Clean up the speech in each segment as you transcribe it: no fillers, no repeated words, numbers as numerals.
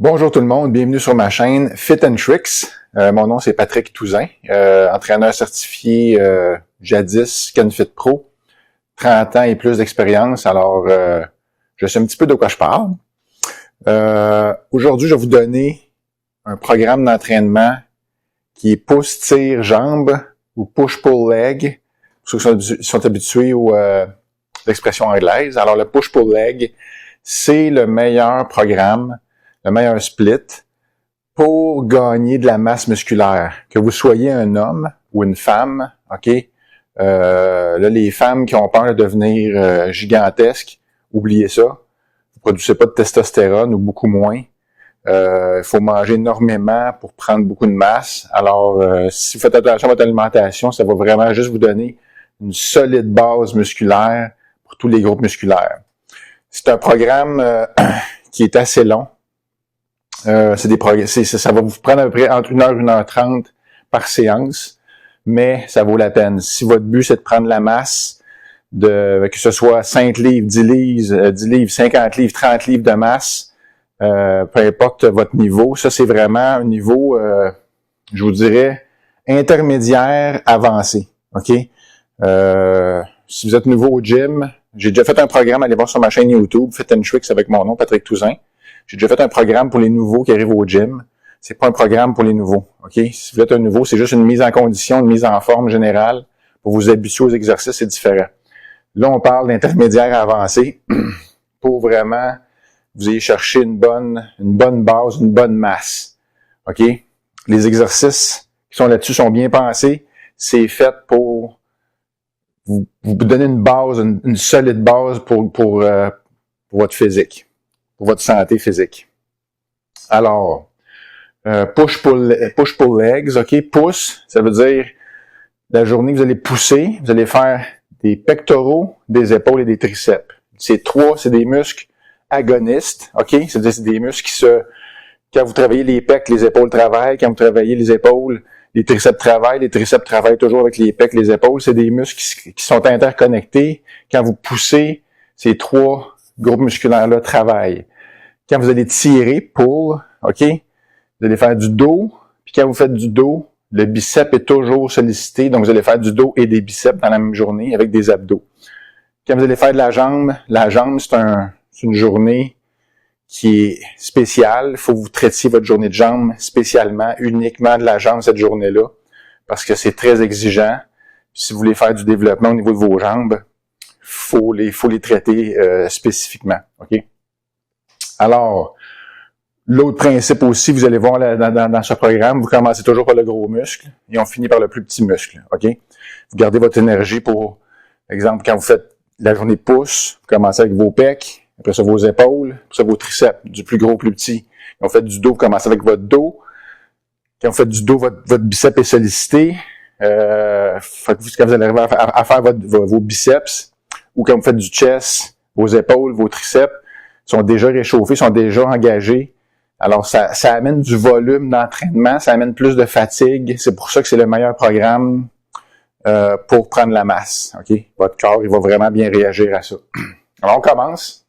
Bonjour tout le monde, bienvenue sur ma chaîne Fit & Tricks. Mon nom c'est Patrick Touzin, entraîneur certifié jadis CanFit Pro, 30 ans et plus d'expérience, alors je sais un petit peu de quoi je parle. Aujourd'hui, je vais vous donner un programme d'entraînement qui est pouce-tire-jambe ou push-pull-leg, pour ceux qui sont habitués à l'expression anglaise. Alors le push-pull-leg, c'est le meilleur programme, le meilleur split pour gagner de la masse musculaire. Que vous soyez un homme ou une femme, OK? Là, les femmes qui ont peur de devenir gigantesques, oubliez ça. Vous produisez pas de testostérone ou beaucoup moins. Il faut manger énormément pour prendre beaucoup de masse. Alors, si vous faites attention à votre alimentation, ça va vraiment juste vous donner une solide base musculaire pour tous les groupes musculaires. C'est un programme qui est assez long. Ça va vous prendre à peu près entre 1h et 1h30 par séance, mais ça vaut la peine. Si votre but, c'est de prendre la masse, que ce soit 5 livres, 10 livres, 50 livres, 30 livres de masse, peu importe votre niveau, ça c'est vraiment un niveau, je vous dirais, intermédiaire avancé. OK? Si vous êtes nouveau au gym, j'ai déjà fait un programme, allez voir sur ma chaîne YouTube, Fit & Tricks avec mon nom, Patrick Touzin. J'ai déjà fait un programme pour les nouveaux qui arrivent au gym. C'est pas un programme pour les nouveaux, OK? Si vous êtes un nouveau, c'est juste une mise en condition, une mise en forme générale. Pour vous habituer aux exercices, c'est différent. Là, on parle d'intermédiaire avancé pour vraiment vous ayez cherché une bonne base, une bonne masse. OK? Les exercices qui sont là-dessus sont bien pensés. C'est fait pour vous donner une base, une solide base pour votre physique, pour votre santé physique. Alors, push-pull legs, OK? Push, ça veut dire la journée vous allez pousser, vous allez faire des pectoraux, des épaules et des triceps. C'est des muscles agonistes, OK? C'est-à-dire c'est des muscles quand vous travaillez les pecs, les épaules travaillent. Quand vous travaillez les épaules, les triceps travaillent. Les triceps travaillent toujours avec les pecs, les épaules. C'est des muscles qui sont interconnectés. Quand vous poussez, ces 3 groupes musculaires-là travaillent. Quand vous allez tirer, pull, OK? Vous allez faire du dos. Puis quand vous faites du dos, le bicep est toujours sollicité. Donc, vous allez faire du dos et des biceps dans la même journée avec des abdos. Quand vous allez faire de la jambe, c'est une journée qui est spéciale. Il faut que vous traitiez votre journée de jambe spécialement, uniquement de la jambe cette journée-là, parce que c'est très exigeant. Si vous voulez faire du développement au niveau de vos jambes, faut les traiter spécifiquement. OK? Alors, l'autre principe aussi, vous allez voir dans ce programme, vous commencez toujours par le gros muscle et on finit par le plus petit muscle. OK? Vous gardez votre énergie pour, exemple, quand vous faites la journée de pouce, vous commencez avec vos pecs, après ça, vos épaules, après ça, vos triceps, du plus gros au plus petit. Quand vous faites du dos, vous commencez avec votre dos. Quand vous faites du dos, votre bicep est sollicité. Quand vous allez arriver à faire vos biceps, ou quand vous faites du chest, vos épaules, vos triceps sont déjà réchauffés, sont déjà engagés. Alors, ça amène du volume d'entraînement, ça amène plus de fatigue. C'est pour ça que c'est le meilleur programme pour prendre la masse. OK? Votre corps, il va vraiment bien réagir à ça. Alors, on commence.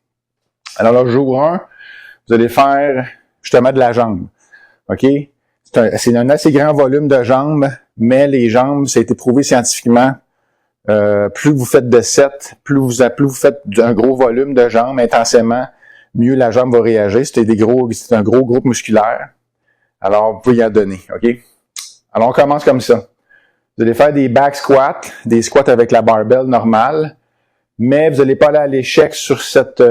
Alors, le jour 1, vous allez faire justement de la jambe. OK? C'est un assez grand volume de jambes, mais les jambes, ça a été prouvé scientifiquement. Plus vous faites de 7, plus vous faites un gros volume de jambes intensément, mieux la jambe va réagir. C'est un gros groupe musculaire. Alors, vous pouvez y en donner. OK? Alors, on commence comme ça. Vous allez faire des back squats, des squats avec la barbell normale. Mais vous n'allez pas aller à l'échec sur cet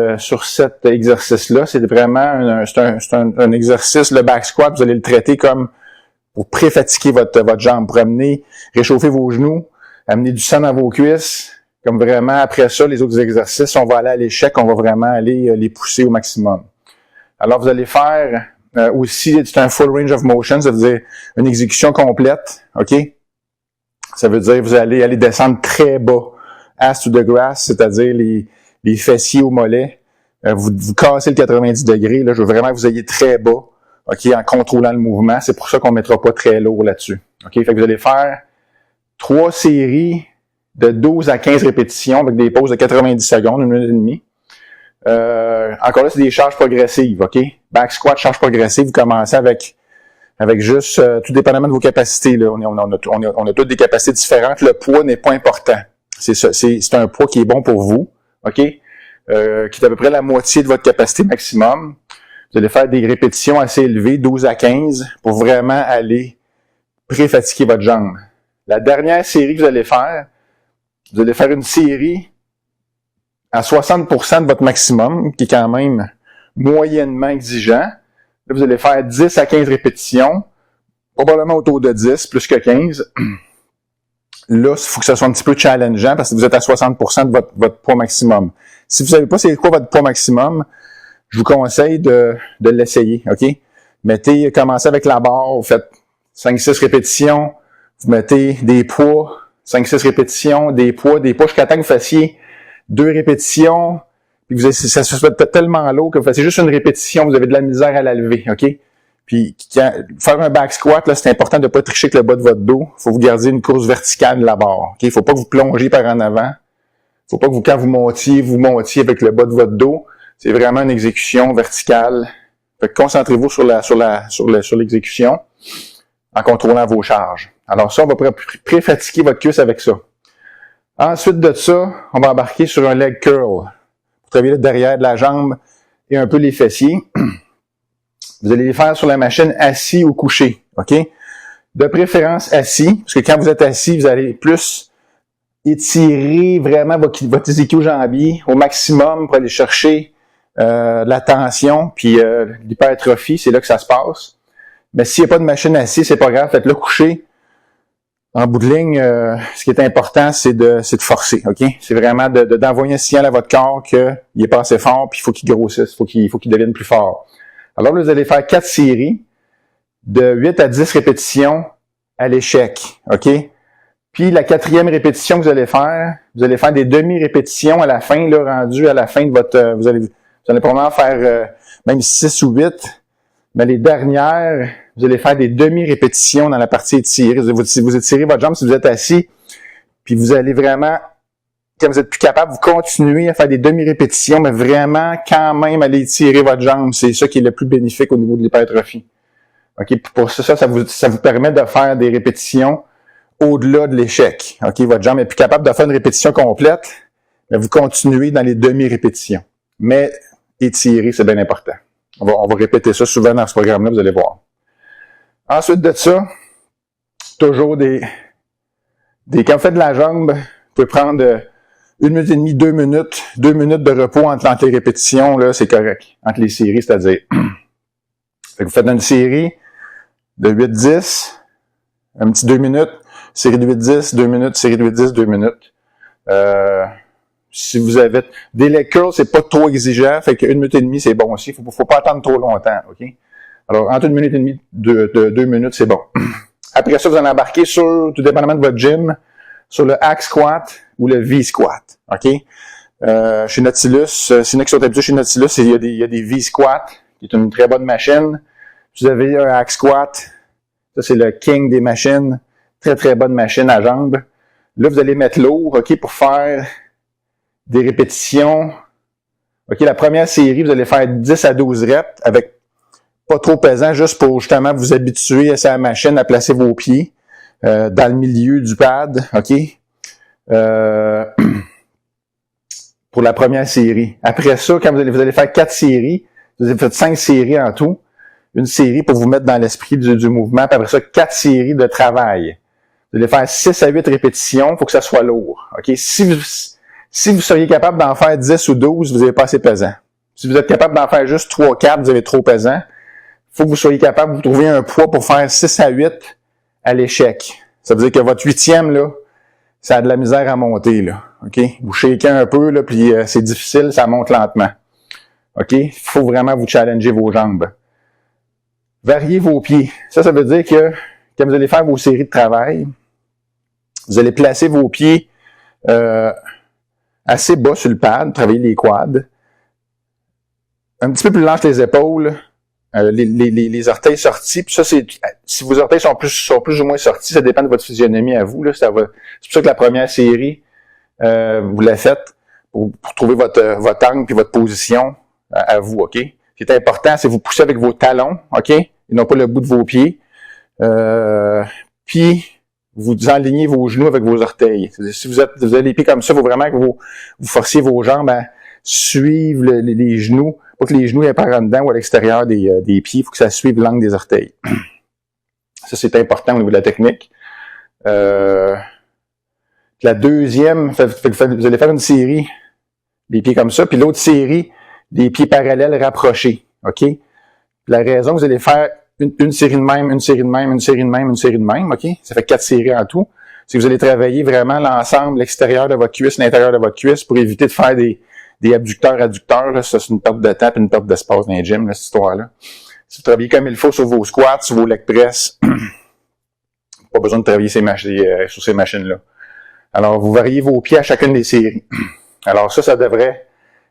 exercice-là. C'est vraiment un exercice, le back squat, vous allez le traiter comme pour pré-fatiguer votre jambe, pour réchauffer vos genoux, amener du sang dans vos cuisses. Comme vraiment, après ça, les autres exercices, on va aller à l'échec, on va vraiment aller les pousser au maximum. Alors, vous allez faire aussi, c'est un full range of motion, ça veut dire une exécution complète, OK? Ça veut dire que vous allez aller descendre très bas. Ass to the grass, c'est-à-dire les fessiers au mollet. Vous cassez le 90 degrés. Là, je veux vraiment que vous ayez très bas, OK, en contrôlant le mouvement. C'est pour ça qu'on ne mettra pas très lourd là-dessus. OK? Fait que vous allez faire 3 séries de 12 à 15 répétitions avec des pauses de 90 secondes, 1 minute et demie. Encore là, c'est des charges progressives, OK? back squat, charge progressive, vous commencez avec juste, tout dépendamment de vos capacités, là. On a toutes des capacités différentes. Le poids n'est pas important. C'est un poids qui est bon pour vous, OK? Qui est à peu près la moitié de votre capacité maximum. Vous allez faire des répétitions assez élevées, 12 à 15, pour vraiment aller pré-fatiguer votre jambe. La dernière série que vous allez faire une série à 60% de votre maximum, qui est quand même moyennement exigeant. Là, vous allez faire 10 à 15 répétitions, probablement autour de 10, plus que 15. Là, il faut que ça soit un petit peu challengeant parce que vous êtes à 60% de votre poids maximum. Si vous ne savez pas c'est quoi votre poids maximum, je vous conseille de l'essayer, OK? Commencez avec la barre, vous faites 5-6 répétitions, vous mettez des poids, 5-6 répétitions, des poids jusqu'à temps que vous fassiez 2 répétitions, puis ça se fait tellement lourd que vous fassiez juste une répétition, vous avez de la misère à la lever, OK? Puis, faire un back squat, là, c'est important de ne pas tricher avec le bas de votre dos. Il faut vous garder une course verticale de la barre, OK? Il ne faut pas que vous plongiez par en avant. Il ne faut pas que quand vous montiez avec le bas de votre dos. C'est vraiment une exécution verticale. Fait que concentrez-vous sur l'exécution en contrôlant vos charges. Alors ça, on va pré-fatiguer votre cuisse avec ça. Ensuite de ça, on va embarquer sur un leg curl. Pour travailler le derrière de la jambe et un peu les fessiers. Vous allez les faire sur la machine assis ou couché, OK? De préférence assis, parce que quand vous êtes assis, vous allez plus étirer vraiment votre ischio-jambier au maximum pour aller chercher la tension, puis l'hypertrophie, c'est là que ça se passe. Mais s'il n'y a pas de machine assise, c'est pas grave, faites-le coucher. En bout de ligne, ce qui est important, c'est de forcer, OK? C'est vraiment d'envoyer un signal à votre corps qu'il est pas assez fort, puis il faut qu'il grossisse, il faut qu'il devienne plus fort. Alors là, vous allez faire 4 séries de 8 à 10 répétitions à l'échec, OK? Puis la 4e répétition que vous allez faire des demi-répétitions à la fin, là, rendu à la fin de votre... vous allez probablement faire même 6 ou 8, mais les dernières, vous allez faire des demi-répétitions dans la partie étirée. Vous étirez votre jambe si vous êtes assis, puis vous allez vraiment... Quand vous êtes plus capable, vous continuez à faire des demi-répétitions, mais vraiment quand même aller étirer votre jambe. C'est ça qui est le plus bénéfique au niveau de l'hypertrophie. OK? Pour ça vous permet de faire des répétitions au-delà de l'échec. OK? Votre jambe est plus capable de faire une répétition complète, mais vous continuez dans les demi-répétitions. Mais étirer, c'est bien important. On va répéter ça souvent dans ce programme-là, vous allez voir. Ensuite de ça, toujours quand vous faites de la jambe, vous pouvez prendre 1 minute et demie, 2 minutes de repos entre les répétitions, là, c'est correct. Entre les séries, c'est-à-dire. Fait que vous faites une série de 8-10, un petit 2 minutes, série de 8-10, 2 minutes, série de 8-10, 2 minutes. Si vous avez des leg curls, c'est pas trop exigeant, fait que 1 minute et demie, c'est bon aussi. Faut pas attendre trop longtemps, OK? Alors, entre 1 minute et demie, 2 minutes, c'est bon. Après ça, vous allez embarquer tout dépendamment de votre gym, sur le hack squat ou le V-squat, OK? Chez Nautilus, s'il y en a qui sont habitués chez Nautilus, il y a des V-squats, qui est une très bonne machine. Vous avez un hack squat, ça c'est le king des machines, très très bonne machine à jambes. Là, vous allez mettre lourd, OK, pour faire des répétitions. OK, la première série, vous allez faire 10 à 12 reps avec pas trop pesant, juste pour justement vous habituer à sa machine à placer vos pieds dans le milieu du pad, OK? Pour la première série. Après ça, quand vous allez faire 4 séries, vous avez fait 5 séries en tout. Une série pour vous mettre dans l'esprit du mouvement, puis après ça, 4 séries de travail. Vous allez faire 6 à 8 répétitions, il faut que ça soit lourd. OK? Si vous seriez capable d'en faire 10 ou 12, vous n'avez pas assez pesant. Si vous êtes capable d'en faire juste 3 4, vous avez trop pesant. Il faut que vous soyez capable de vous trouver un poids pour faire 6 à 8 à l'échec. Ça veut dire que votre 8e, là, ça a de la misère à monter, là. OK? Vous shakez un peu, là, puis c'est difficile, ça monte lentement. OK? Il faut vraiment vous challenger vos jambes. Variez vos pieds. Ça veut dire que quand vous allez faire vos séries de travail, vous allez placer vos pieds assez bas sur le pad, travailler les quads. Un petit peu plus lâche les épaules, les orteils sortis. Puis ça, si vos orteils sont plus ou moins sortis, ça dépend de votre physionomie à vous. Là, c'est pour ça que la première série, vous la faites pour trouver votre angle puis votre position à vous, OK? Ce qui est important, c'est vous poussez avec vos talons, OK? Et non pas le bout de vos pieds. Puis, vous alignez vos genoux avec vos orteils. Si vous avez les pieds comme ça, il faut vraiment que vous forciez vos jambes à suivre les genoux. Pas que les genoux aient par en dedans ou à l'extérieur des pieds. Il faut que ça suive l'angle des orteils. Ça, c'est important au niveau de la technique. La deuxième, vous allez faire une série des pieds comme ça, puis l'autre série, des pieds parallèles rapprochés. OK? La raison que vous allez faire une série de même, une série de même, une série de même, une série de même, OK? Ça fait 4 séries en tout. C'est que vous allez travailler vraiment l'ensemble, l'extérieur de votre cuisse, l'intérieur de votre cuisse, pour éviter de faire des abducteurs-adducteurs. Là. Ça, c'est une perte de temps et une perte d'espace dans les gyms, là, cette histoire-là. Si vous travaillez comme il faut sur vos squats, sur vos leg press, pas besoin de travailler sur ces machines-là. Alors, vous variez vos pieds à chacune des séries. Alors ça devrait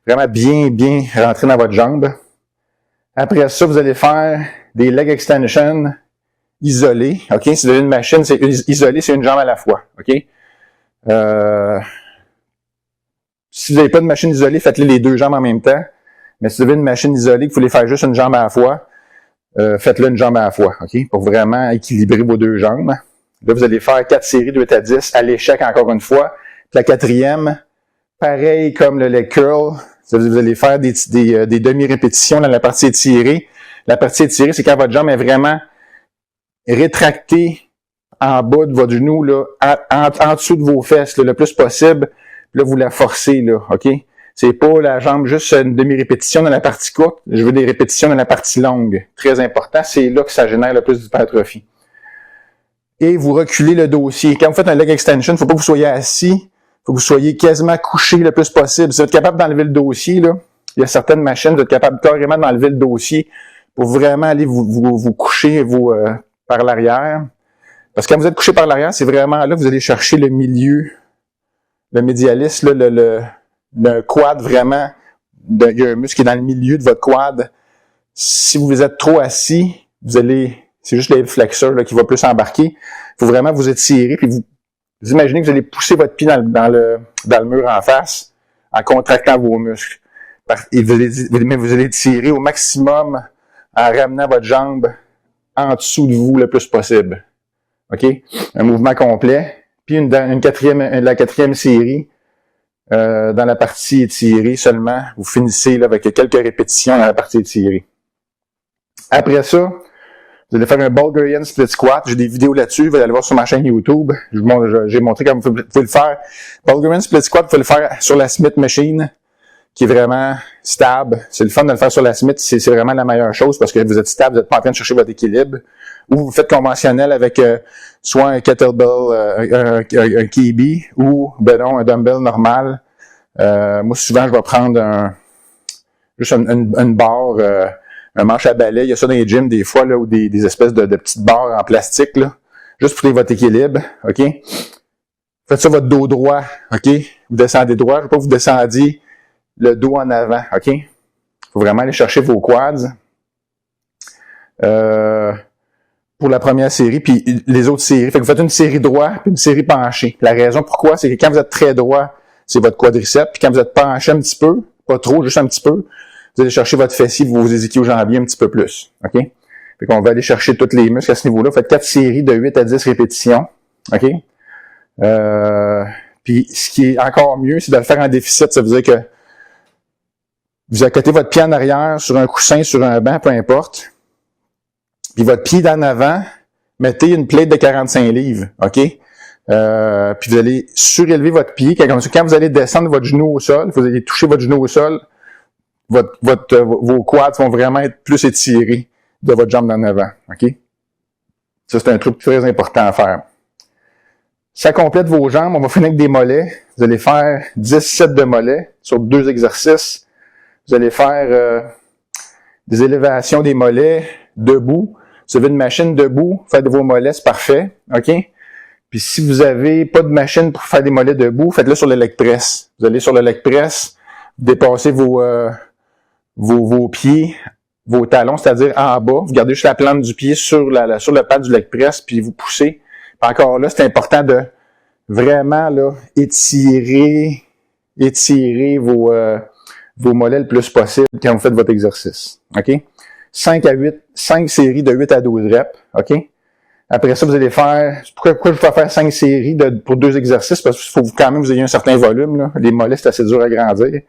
vraiment bien rentrer dans votre jambe. Après ça, vous allez faire des leg extensions isolés. OK? Si vous avez une machine, c'est isolé, c'est une jambe à la fois. OK? Si vous n'avez pas de machine isolée, faites-les les deux jambes en même temps. Mais si vous avez une machine isolée, que vous voulez faire juste une jambe à la fois, faites-le une jambe à la fois. OK? Pour vraiment équilibrer vos deux jambes. Là, vous allez faire 4 séries de 8 à 10 à l'échec encore une fois. Puis la quatrième, pareil comme le leg curl, vous allez faire des demi-répétitions dans la partie étirée. La partie étirée, c'est quand votre jambe est vraiment rétractée en bas de votre genou, là, en dessous de vos fesses, là, le plus possible. Puis là, vous la forcez, là, OK? C'est pas la jambe juste une demi-répétition dans la partie courte. Je veux des répétitions dans la partie longue. Très important. C'est là que ça génère le plus d'hypertrophie. Et vous reculez le dossier. Quand vous faites un leg extension, il ne faut pas que vous soyez assis. Il faut que vous soyez quasiment couché le plus possible. Si vous êtes capable d'enlever le dossier, là, il y a certaines machines, vous êtes capable carrément d'enlever le dossier pour vraiment aller vous coucher par l'arrière. Parce que quand vous êtes couché par l'arrière, c'est vraiment là que vous allez chercher le milieu, le médialis, là, le quad vraiment. Il y a un muscle qui est dans le milieu de votre quad. Si vous êtes trop assis, c'est juste le flexor là, qui va plus embarquer. Il faut vraiment vous étirer, puis vous imaginez que vous allez pousser votre pied dans le mur en face en contractant vos muscles. Et vous allez tirer au maximum en ramenant votre jambe en dessous de vous le plus possible. OK? Un mouvement complet. Puis la quatrième série, dans la partie étirée seulement, vous finissez là, avec quelques répétitions dans la partie étirée. Après ça, vous allez faire un Bulgarian Split Squat. J'ai des vidéos là-dessus. Vous allez aller voir sur ma chaîne YouTube. J'ai montré comment vous pouvez le faire. Bulgarian Split Squat, vous pouvez le faire sur la Smith Machine, qui est vraiment stable. C'est le fun de le faire sur la Smith. C'est vraiment la meilleure chose parce que vous êtes stable, vous n'êtes pas en train de chercher votre équilibre. Ou vous faites conventionnel avec soit un kettlebell, un KB, ou un dumbbell normal. Moi, souvent, je vais prendre juste une barre, un manche à balai. Il y a ça dans les gyms des fois, là, ou des espèces de petites barres en plastique, là, juste pour trouver votre équilibre. OK? Faites ça votre dos droit. OK? Vous descendez droit. Je veux pas que vous descendiez le dos en avant. OK? Faut vraiment aller chercher vos quads. Pour la première série, puis les autres séries. Fait que vous faites une série droit, puis une série penchée. La raison pourquoi, c'est que quand vous êtes très droit, c'est votre quadriceps, puis quand vous êtes penché un petit peu, pas trop, juste un petit peu, vous allez chercher votre fessier, vous vous ischio-jambier un petit peu plus. OK? Fait qu'on va aller chercher tous les muscles à ce niveau-là. Faites 4 séries de 8 à 10 répétitions. OK? Puis ce qui est encore mieux, c'est de le faire en déficit. Ça veut dire que vous accotez votre pied en arrière sur un coussin, sur un banc, peu importe. Puis votre pied d'en avant, mettez une plate de 45 livres, OK? Puis vous allez surélever votre pied. Quand vous allez descendre votre genou au sol, vous allez toucher votre genou au sol, vos quads vont vraiment être plus étirés de votre jambe d'en avant, OK? Ça, c'est un truc très important à faire. Ça complète vos jambes. On va finir avec des mollets. Vous allez faire 10 sets de mollets sur 2 exercices. Vous allez faire des élévations des mollets debout. Si vous avez une machine debout, faites vos mollets, c'est parfait. OK? Puis si vous avez pas de machine pour faire des mollets debout, faites-le sur le leg press. Vous allez sur le leg press, dépassez vos pieds, vos talons, c'est-à-dire en bas. Vous gardez juste la plante du pied sur le pad du leg press, puis vous poussez. Puis encore là, c'est important de vraiment là, étirer vos mollets le plus possible quand vous faites votre exercice. OK? 5 séries de 8 à 12 reps. OK? Après ça, vous allez faire... Pourquoi je vais faire 5 séries pour 2 exercices? Parce qu'il faut quand même que vous ayez un certain volume. Là. Les mollets, c'est assez dur à grandir.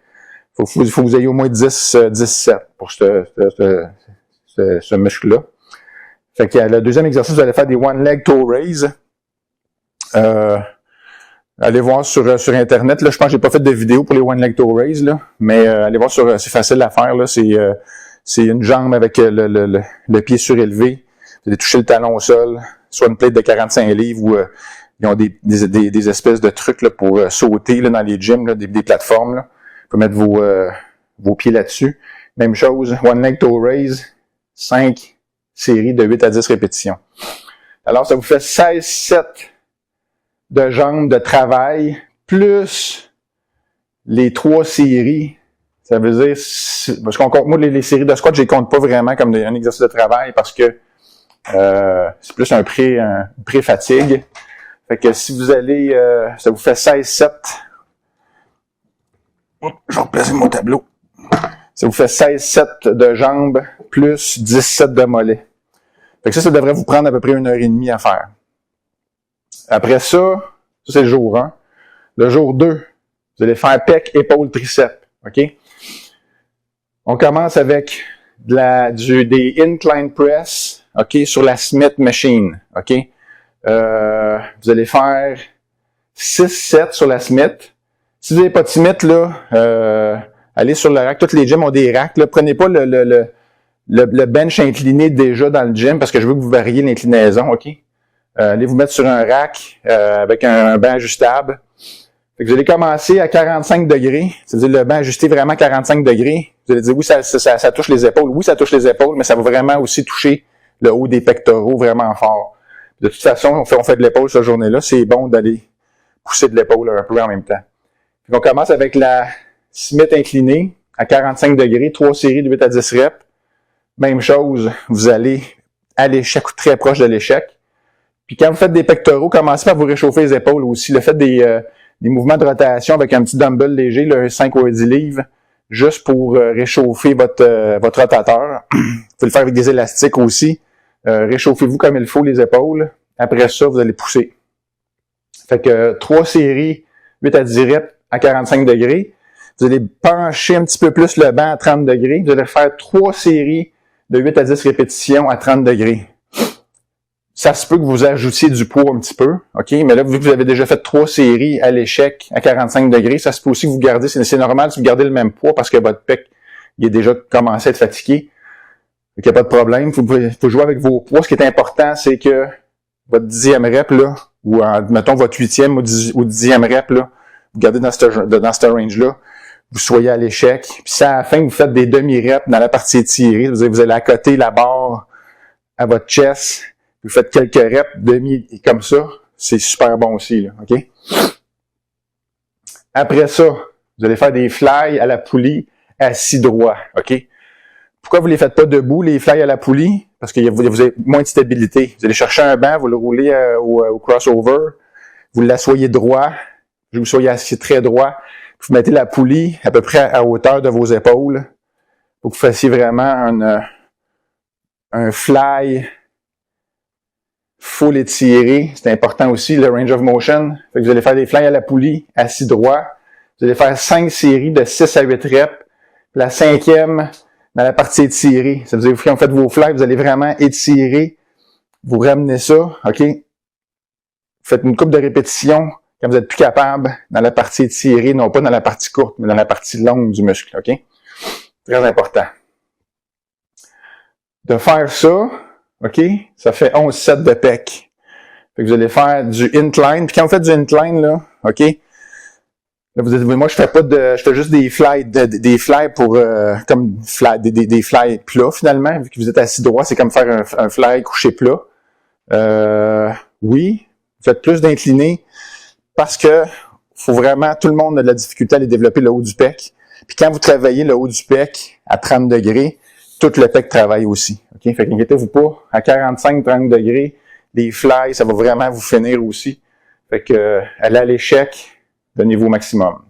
Faut que vous ayez au moins 17 pour ce muscle-là. Fait que le deuxième exercice, vous allez faire des one leg toe raise. Allez voir sur Internet. Là, je pense que j'ai pas fait de vidéo pour les one leg toe raise, là, mais allez voir c'est facile à faire. Là, c'est une jambe avec le pied surélevé. Vous allez toucher le talon au sol, soit une plate de 45 livres ou ils ont des espèces de trucs là, pour sauter là, dans les gyms, là, des plateformes. Là. Vous pouvez mettre vos pieds là-dessus. Même chose, one leg toe raise, 5 séries de 8 à 10 répétitions. Alors, ça vous fait 16 sets de jambes de travail, plus les 3 séries. Ça veut dire, parce qu'on compte, moi, les séries de squat, je les compte pas vraiment comme un exercice de travail parce que c'est plus un pré-fatigue. Fait que si vous allez, ça vous fait 16 sets. Je vais replacer mon tableau. Ça vous fait 16 sets de jambes plus 10 sets de mollets. Fait que ça devrait vous prendre à peu près 1h30 à faire. Après ça c'est le jour 1. Le jour 2, vous allez faire pec, épaule, triceps. OK? On commence avec des incline press, OK, sur la Smith machine. OK? Vous allez faire 6 sets sur la Smith. Si vous n'avez pas de Smith, là, allez sur le rack. Toutes les gyms ont des racks. Là. Prenez pas le bench incliné déjà dans le gym parce que je veux que vous variez l'inclinaison, OK? Allez vous mettre sur un rack avec un banc ajustable. Fait que vous allez commencer à 45 degrés. C'est-à-dire le banc ajusté vraiment à 45 degrés. Vous allez dire oui, ça touche les épaules. Oui, ça touche les épaules, mais ça va vraiment aussi toucher le haut des pectoraux vraiment fort. De toute façon, on fait de l'épaule cette journée-là. C'est bon d'aller pousser de l'épaule un peu en même temps. Fait qu'on commence avec la Smith inclinée à 45 degrés, 3 séries de 8 à 10 reps. Même chose, vous allez à l'échec ou très proche de l'échec. Puis quand vous faites des pectoraux, commencez par vous réchauffer les épaules aussi. Le fait des mouvements de rotation avec un petit dumbbell léger, là, 5 ou 10 livres, juste pour réchauffer votre rotateur. Vous pouvez le faire avec des élastiques aussi. Réchauffez-vous comme il faut les épaules. Après ça, vous allez pousser. Fait que 3 séries, 8 à 10 reps à 45 degrés. Vous allez pencher un petit peu plus le banc à 30 degrés. Vous allez faire 3 séries de 8 à 10 répétitions à 30 degrés. Ça se peut que vous ajoutiez du poids un petit peu, OK? Mais là, vu que vous avez déjà fait 3 séries à l'échec à 45 degrés, ça se peut aussi que vous gardez, c'est normal si vous gardez le même poids parce que votre pec, il est déjà commencé à être fatigué. Donc, il n'y a pas de problème. Il faut jouer avec vos poids. Ce qui est important, c'est que votre 10e rep, là, ou mettons votre 8e ou 10e rep, là, vous gardez dans ce range-là, vous soyez à l'échec. Puis si à la fin, vous faites des demi-reps dans la partie étirée, vous allez accoter la barre à votre chest, vous faites quelques reps, demi, comme ça, c'est super bon aussi, là, OK? Après ça, vous allez faire des fly à la poulie assis droit, OK? Pourquoi vous les faites pas debout, les fly à la poulie? Parce que vous avez moins de stabilité. Vous allez chercher un banc, vous le roulez au crossover, vous l'assoyez droit, vous soyez assis très droit, vous mettez la poulie à peu près à hauteur de vos épaules pour que vous fassiez vraiment un fly full étiré. C'est important aussi, le range of motion. Fait que vous allez faire des fly à la poulie, assis droit. Vous allez faire 5 séries de 6 à 8 reps. La 5e, dans la partie étirée. Ça veut dire que quand vous faites vos fly, vous allez vraiment étirer. Vous ramenez ça, OK? Vous faites une couple de répétitions quand vous êtes plus capable dans la partie étirée, non pas dans la partie courte, mais dans la partie longue du muscle, OK? Très important. De faire ça, OK? Ça fait 11 sets de pec. Fait que vous allez faire du incline. Puis quand vous faites du incline, là, OK? Là, vous dites, moi, je fais juste des fly pour, comme des fly plats, finalement. Vu que vous êtes assis droit, c'est comme faire un fly couché plat. Oui, vous faites plus d'incliné parce que faut vraiment, tout le monde a de la difficulté à aller développer le haut du pec. Puis quand vous travaillez le haut du pec à 30 degrés, tout le pec travaille aussi. OK? Fait qu'inquiétez-vous pas, à 45-30 degrés, les fly, ça va vraiment vous finir aussi. Fait que, allez à l'échec, donnez-vous au maximum.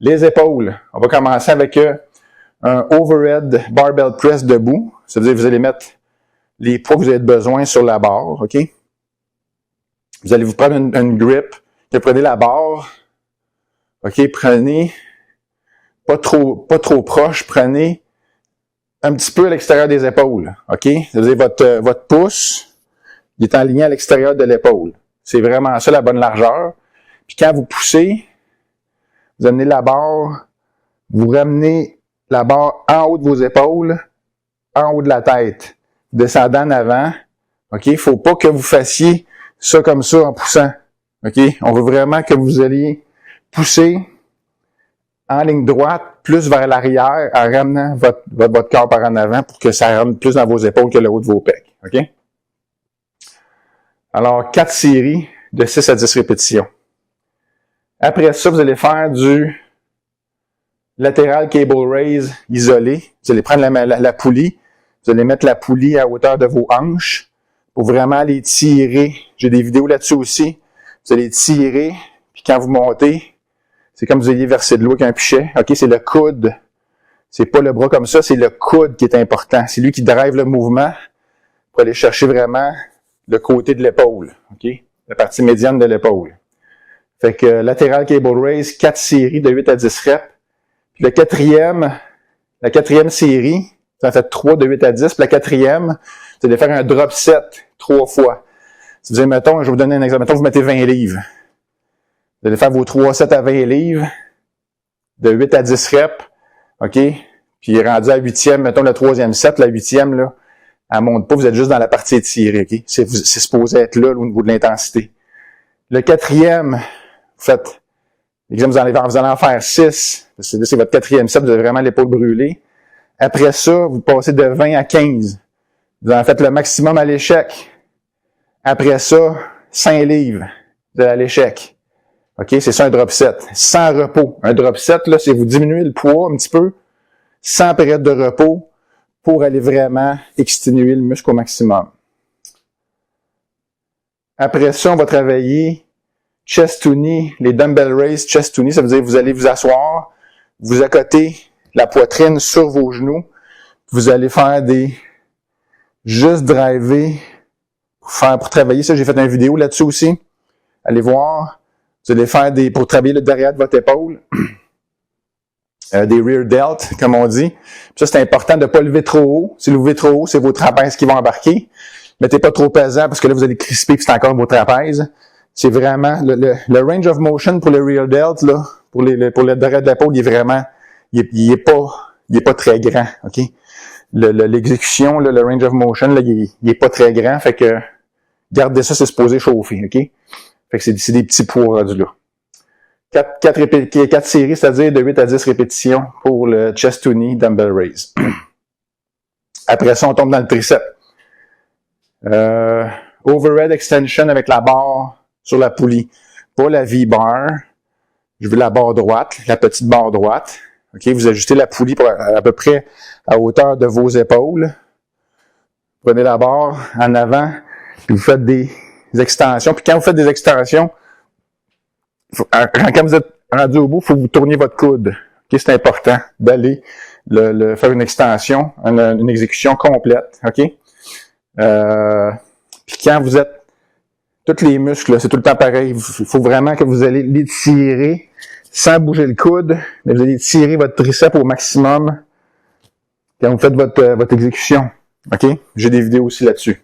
Les épaules. On va commencer avec un overhead barbell press debout. Ça veut dire que vous allez mettre les poids que vous avez besoin sur la barre, OK? Vous allez vous prendre une grip. Vous prenez la barre. OK? Prenez pas trop proche. Prenez un petit peu à l'extérieur des épaules. OK? Ça veut dire votre pouce, il est en ligne à l'extérieur de l'épaule. C'est vraiment ça la bonne largeur. Puis quand vous poussez, vous amenez la barre, vous ramenez la barre en haut de vos épaules, en haut de la tête, descendant en avant. OK? Il ne faut pas que vous fassiez ça comme ça en poussant. OK? On veut vraiment que vous alliez pousser en ligne droite, plus vers l'arrière, en ramenant votre corps par en avant pour que ça rentre plus dans vos épaules que le haut de vos pecs. OK? Alors, 4 séries de 6 à 10 répétitions. Après ça, vous allez faire du latéral cable raise isolé. Vous allez prendre la poulie. Vous allez mettre la poulie à hauteur de vos hanches pour vraiment les tirer. J'ai des vidéos là-dessus aussi. Vous allez tirer, puis quand vous montez, c'est comme vous ayez versé de l'eau avec un pichet. OK, c'est le coude. C'est pas le bras comme ça, c'est le coude qui est important. C'est lui qui drive le mouvement pour aller chercher vraiment le côté de l'épaule. OK? La partie médiane de l'épaule. Fait que latéral cable raise, 4 séries de 8 à 10 reps. Puis la quatrième série, vous en faites 3 de 8 à 10. Puis la quatrième, vous allez faire un drop set 3 fois. Si vous avez, mettons, je vais vous donner un exemple. Mettons, vous mettez 20 livres. Vous allez faire vos 3 sets à 20 livres de 8 à 10 reps. OK? Puis rendu à 8e, mettons le 3e set, la 8e, là, elle monte pas, vous êtes juste dans la partie étirée. OK? C'est supposé être là, au niveau de l'intensité. Le 4e, vous faites, exemple, vous allez en faire 6. C'est votre 4e set, vous avez vraiment l'épaule brûlée. Après ça, vous passez de 20 à 15. Vous en faites le maximum à l'échec. Après ça, 5 livres de à l'échec. OK? C'est ça un drop set. Sans repos. Un drop set, là, c'est vous diminuez le poids un petit peu, sans période de repos, pour aller vraiment exténuer le muscle au maximum. Après ça, on va travailler chest to knee, les dumbbell raise chest to knee. Ça veut dire que vous allez vous asseoir, vous accotez la poitrine sur vos genoux, vous allez faire juste driver pour travailler ça. J'ai fait une vidéo là-dessus aussi. Allez voir. Vous allez faire pour travailler le derrière de votre épaule. Des rear delt, comme on dit. Puis ça, c'est important de ne pas lever trop haut. Si vous levez trop haut, c'est vos trapèzes qui vont embarquer. Mettez pas trop pesant parce que là, vous allez crisper puis c'est encore vos trapèzes. C'est vraiment le range of motion pour le rear delt, là, pour le derrière de l'épaule, il est vraiment, il est pas très grand, OK? L'exécution, là, le range of motion, là, il est pas très grand, fait que, gardez ça, c'est supposé chauffer, OK? Fait que c'est des petits poids rendus là. 4 séries, c'est-à-dire de 8 à 10 répétitions pour le chest to knee dumbbell raise. Après ça, on tombe dans le tricep. Overhead extension avec la barre sur la poulie. Pas la V-bar. Je veux la barre droite, la petite barre droite. OK, vous ajustez la poulie à peu près à hauteur de vos épaules. Prenez la barre en avant, puis vous faites des extensions. Puis quand vous faites des extensions, quand vous êtes rendu au bout, il faut que vous tourniez votre coude. OK, c'est important d'aller faire une extension, une exécution complète. OK? Puis quand vous êtes tous les muscles, là, c'est tout le temps pareil. Il faut vraiment que vous allez l'étirer sans bouger le coude, mais vous allez tirer votre triceps au maximum quand vous faites votre exécution. OK? J'ai des vidéos aussi là-dessus.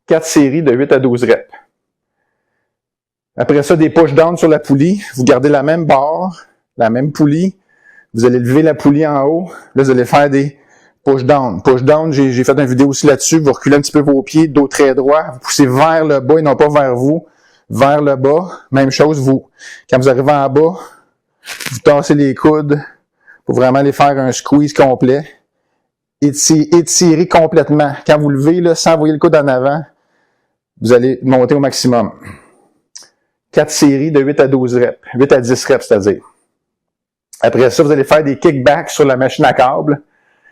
4 séries de 8 à 12 reps. Après ça, des push-down sur la poulie. Vous gardez la même barre, la même poulie. Vous allez lever la poulie en haut. Là, vous allez faire des push-down. Push-down, j'ai fait une vidéo aussi là-dessus. Vous reculez un petit peu vos pieds, dos très droit. Vous poussez vers le bas et non pas vers vous. Vers le bas. Même chose, quand vous arrivez en bas, vous tassez les coudes pour vraiment les faire un squeeze complet. Étirez complètement. Quand vous levez, là, sans envoyer le coude en avant, vous allez monter au maximum. 4 séries de 8 à 12 reps. 8 à 10 reps, c'est-à-dire. Après ça, vous allez faire des kickbacks sur la machine à câble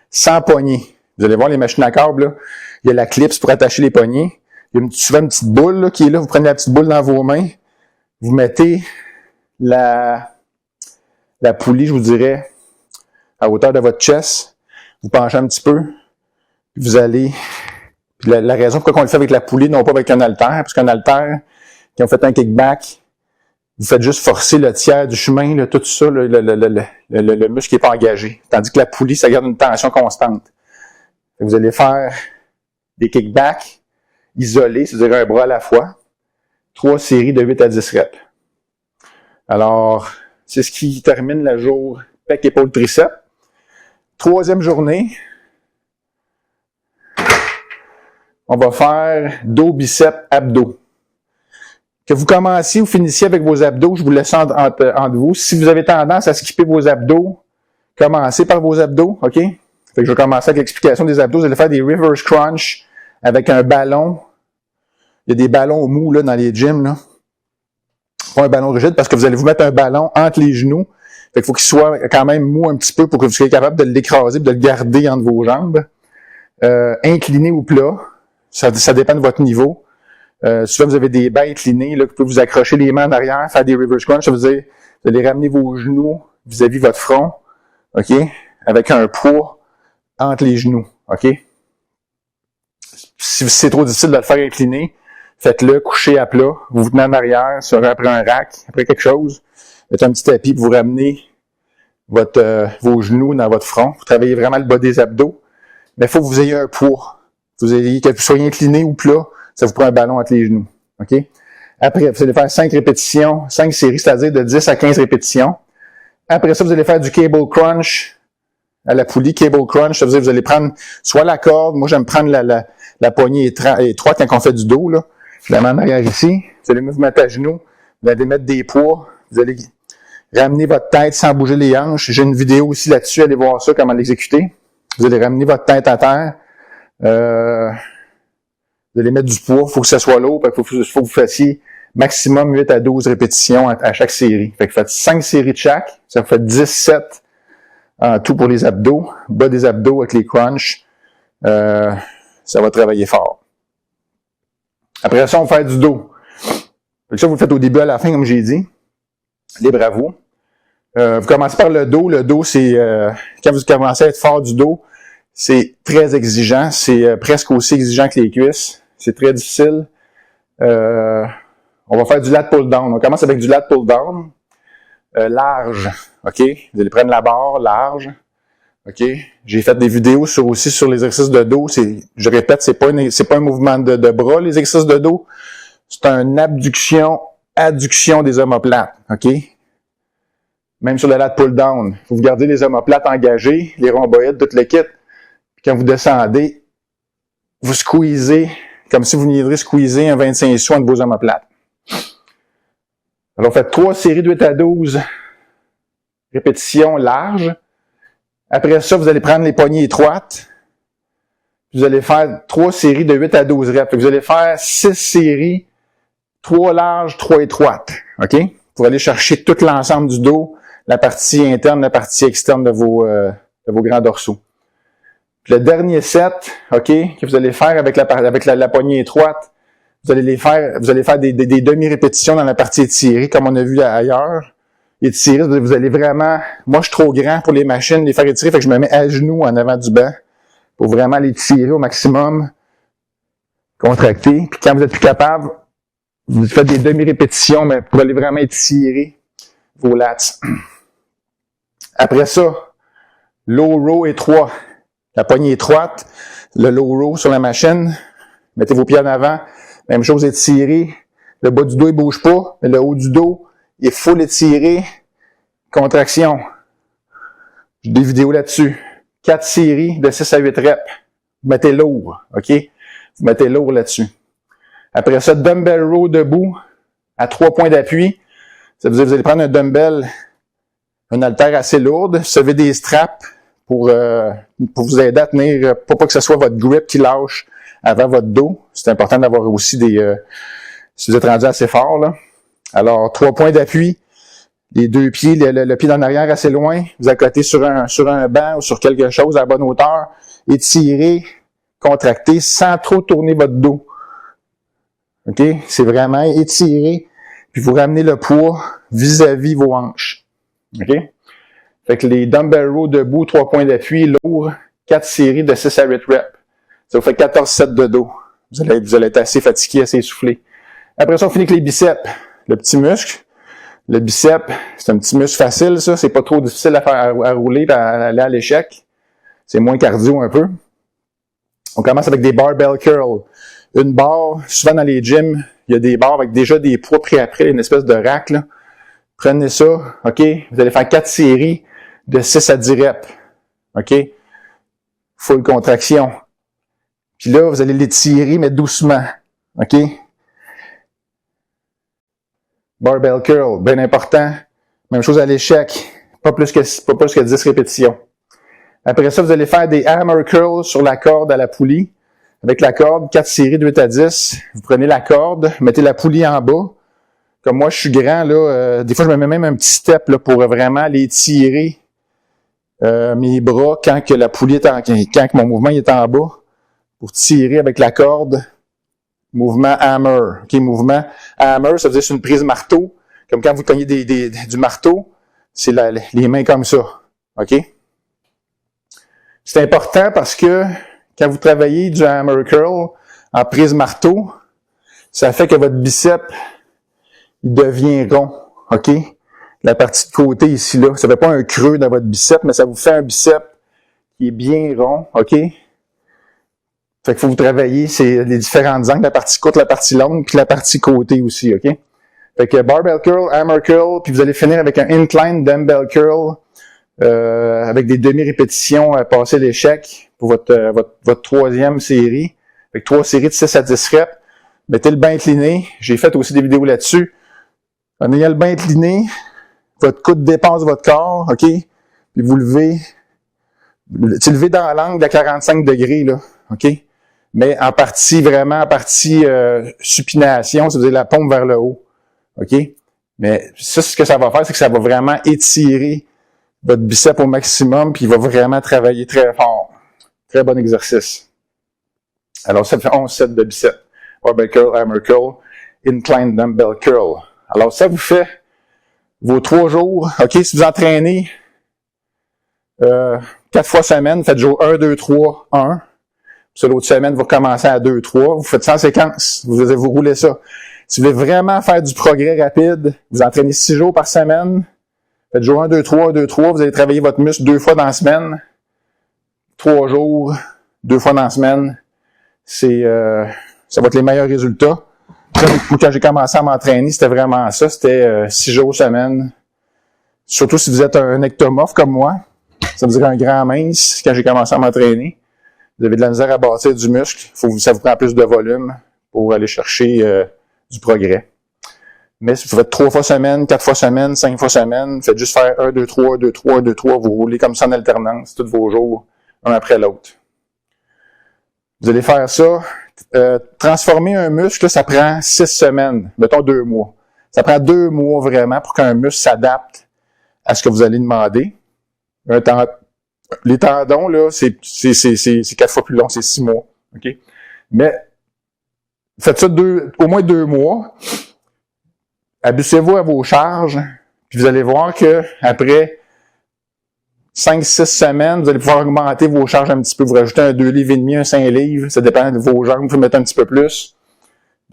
sans poignée. Vous allez voir les machines à câble, là, il y a la clips pour attacher les poignets. Il y a souvent une petite boule là, qui est là. Vous prenez la petite boule dans vos mains. Vous mettez la la poulie, je vous dirais, à hauteur de votre chest. Vous penchez un petit peu. Vous allez... La raison pourquoi on le fait avec la poulie, non pas avec un haltère, parce qu'un haltère, quand vous faites un kickback, vous faites juste forcer le tiers du chemin, là, tout ça, le muscle qui n'est pas engagé. Tandis que la poulie, ça garde une tension constante. Vous allez faire des kickbacks isolés, c'est-à-dire un bras à la fois. 3 séries de 8 à 10 reps. Alors, c'est ce qui termine le jour pec, épaule, triceps. 3e journée, on va faire dos, biceps, abdos. Que vous commenciez ou finissiez avec vos abdos, je vous laisse entre vous. Si vous avez tendance à skipper vos abdos, commencez par vos abdos, OK? Fait que je vais commencer avec l'explication des abdos. Vous allez faire des reverse crunch avec un ballon. Il y a des ballons mous là, dans les gyms. Là. Pas un ballon rigide parce que vous allez vous mettre un ballon entre les genoux. Fait qu'il faut qu'il soit quand même mou un petit peu pour que vous soyez capable de l'écraser et de le garder entre vos jambes. Incliné ou plat, ça dépend de votre niveau. Souvent, vous avez des bas inclinés, là, que vous pouvez vous accrocher les mains en arrière, faire des reverse crunch, ça veut dire vous allez ramener vos genoux vis-à-vis votre front, OK? Avec un poids entre les genoux, OK? Si c'est trop difficile de le faire incliné, faites-le couché à plat, vous vous tenez en arrière, après un rack, après quelque chose, mettez un petit tapis, puis vous ramenez vos genoux dans votre front, vous travaillez vraiment le bas des abdos, mais il faut que vous ayez un poids, que vous soyez incliné ou plat, ça vous prend un ballon entre les genoux. OK? Après, vous allez faire 5 répétitions, 5 séries, c'est-à-dire de 10 à 15 répétitions. Après ça, vous allez faire du cable crunch à la poulie. Cable crunch, ça veut dire que vous allez prendre soit la corde, moi j'aime prendre la poignée étroite quand on fait du dos, là. La main en arrière ici. Vous allez vous mettre à genoux, vous allez mettre des poids, vous allez ramener votre tête sans bouger les hanches. J'ai une vidéo aussi là-dessus, allez voir ça, comment l'exécuter. Vous allez ramener votre tête à terre. Vous allez mettre du poids, il faut que ça soit lourd, il faut que vous fassiez maximum 8 à 12 répétitions à chaque série. Fait que faites 5 séries de chaque, ça vous fait 17 en tout pour les abdos, bas des abdos avec les crunchs. Ça va travailler fort. Après ça, on va faire du dos. Fait que ça, vous le faites au début à la fin, comme j'ai dit. Libre à vous. Vous commencez par le dos. Le dos, c'est quand vous commencez à être fort du dos, c'est très exigeant. C'est presque aussi exigeant que les cuisses. C'est très difficile. On va faire du lat pull-down. On commence avec du lat pull-down. Large. OK? Vous allez prendre la barre large. OK? J'ai fait des vidéos aussi sur les exercices de dos. Je répète, c'est pas un mouvement de bras, les exercices de dos. C'est une adduction des omoplates. OK? Même sur le lat pull-down. Vous gardez les omoplates engagés, les rhomboïdes, tout le kit. Puis quand vous descendez, vous squeezez, comme si vous veniez squeezer un 25 sous entre vos omoplates. Alors, faites 3 séries de 8 à 12 répétitions larges. Après ça, vous allez prendre les poignées étroites. Vous allez faire 3 séries de 8 à 12 reps. Vous allez faire 6 séries, 3 larges, 3 étroites. OK? Pour aller chercher tout l'ensemble du dos, la partie interne, la partie externe de vos grands dorsaux. Puis le dernier set, OK, que vous allez faire avec la poignée étroite, vous allez faire des demi-répétitions dans la partie étirée, comme on a vu ailleurs. Étirer, vous allez vraiment... Moi, je suis trop grand pour les machines, les faire étirer, fait que je me mets à genoux en avant du banc pour vraiment les tirer au maximum, contracter. Puis quand vous êtes plus capable, vous faites des demi-répétitions, mais pour aller vraiment étirer vos lats. Après ça, low row étroit. La poignée étroite, le low row sur la machine. Mettez vos pieds en avant. Même chose, étirez. Le bas du dos, il bouge pas, mais le haut du dos, il faut l'étirer. Contraction. J'ai des vidéos là-dessus. 4 séries de 6 à 8 reps. Vous mettez lourd, OK? Vous mettez lourd là-dessus. Après ça, dumbbell row debout à 3 points d'appui. Ça veut dire que vous allez prendre un dumbbell, une haltère assez lourde, vous avez des straps pour vous aider à tenir, pas que ce soit votre grip qui lâche avant votre dos. C'est important d'avoir aussi si vous êtes rendu assez fort, là. Alors, 3 points d'appui, les 2 pieds, le pied en arrière assez loin, vous accotez sur un banc ou sur quelque chose à la bonne hauteur, étirez, contractez sans trop tourner votre dos. OK? C'est vraiment étirer, puis vous ramenez le poids vis-à-vis vos hanches. OK? Fait que les dumbbell row debout, 3 points d'appui, lourd, 4 séries de 6 à 8 reps. Ça vous fait 14 sets de dos. Vous allez être assez fatigué, assez essoufflé. Après ça, on finit avec les biceps. Le petit muscle. Le biceps, c'est un petit muscle facile, ça. C'est pas trop difficile à faire à rouler et à aller à l'échec. C'est moins cardio un peu. On commence avec des barbell curls. Une barre, souvent dans les gyms, il y a des barres avec déjà des poids pris après, une espèce de rack, là. Prenez ça, OK? Vous allez faire 4 séries de 6 à 10 reps. OK? Full contraction. Puis là, vous allez les tirer, mais doucement. OK? Barbell curl, bien important. Même chose à l'échec. Pas plus que 10 répétitions. Après ça, vous allez faire des hammer curls sur la corde à la poulie. Avec la corde, 4 séries de 8 à 10. Vous prenez la corde, mettez la poulie en bas. Comme moi, je suis grand, là, des fois, je me mets même un petit step là, pour vraiment les tirer mes bras quand que la poulie est quand que mon mouvement est en bas. Pour tirer avec la corde. Mouvement hammer. OK, mouvement hammer, ça veut dire c'est une prise marteau. Comme quand vous cognez du marteau, c'est les mains comme ça. OK? C'est important parce que quand vous travaillez du hammer curl en prise marteau, ça fait que votre biceps il devient rond. OK? La partie de côté ici, là, ça fait pas un creux dans votre biceps, mais ça vous fait un biceps qui est bien rond. OK? Fait qu'il faut vous travailler, c'est les différentes angles, la partie courte, la partie longue, puis la partie côté aussi, OK? Fait que barbell curl, hammer curl, puis vous allez finir avec un incline dumbbell curl, avec des demi-répétitions à passer l'échec pour votre troisième série. Fait que 3 séries de 6 à 10 reps. Mettez le bain incliné. J'ai fait aussi des vidéos là-dessus. En ayant le bain incliné, votre coude dépasse votre corps, OK? Puis vous levez dans l'angle de 45 degrés, là, OK? Mais en partie supination, ça veut dire la pompe vers le haut. OK? Mais ça, ce que ça va faire, c'est que ça va vraiment étirer votre biceps au maximum, puis il va vraiment travailler très fort. Très bon exercice. Alors, ça fait 11 sets de biceps. Barbell curl, hammer curl, incline dumbbell curl. Alors, ça vous fait vos 3 jours. OK? Si vous entraînez 4 fois semaine, faites jour 1, 2, 3, 1. Puis l'autre semaine, vous recommencez à 2, 3. Vous faites ça en séquence. Vous roulez ça. Si vous voulez vraiment faire du progrès rapide, vous entraînez 6 jours par semaine. Faites jour 1, 2, 3, 2, 3. Vous allez travailler votre muscle 2 fois dans la semaine. 3 jours, 2 fois dans la semaine. Ça va être les meilleurs résultats. Quand j'ai commencé à m'entraîner, c'était vraiment ça. C'était 6 jours semaine. Surtout si vous êtes un ectomorphe comme moi. Ça veut dire un grand mince quand j'ai commencé à m'entraîner. Vous avez de la misère à bâtir du muscle. Ça vous prend plus de volume pour aller chercher du progrès. Mais si vous faites 3 fois semaine, 4 fois semaine, 5 fois semaine, faites juste faire 1, 2, 3, 2, 3, 2, 3. Vous roulez comme ça en alternance tous vos jours, un après l'autre. Vous allez faire ça. Transformer un muscle, ça prend 6 semaines, mettons 2 mois. Ça prend 2 mois vraiment pour qu'un muscle s'adapte à ce que vous allez demander. Les tendons, là, c'est 4 fois plus long, c'est 6 mois. OK? Mais faites ça au moins 2 mois. Habituez-vous à vos charges, puis vous allez voir que après 5-6 semaines, vous allez pouvoir augmenter vos charges un petit peu. Vous rajoutez un 2 livres et demi, un 5 livres, ça dépend de vos jambes, vous pouvez mettre un petit peu plus.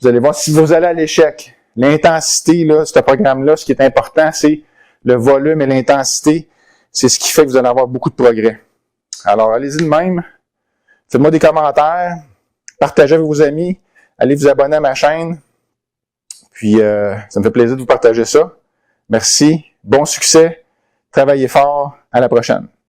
Vous allez voir si vous allez à l'échec. L'intensité, là, ce programme-là, ce qui est important, c'est le volume et l'intensité. C'est ce qui fait que vous allez avoir beaucoup de progrès. Alors, allez-y de même. Faites-moi des commentaires. Partagez avec vos amis. Allez vous abonner à ma chaîne. Puis, ça me fait plaisir de vous partager ça. Merci. Bon succès. Travaillez fort. À la prochaine.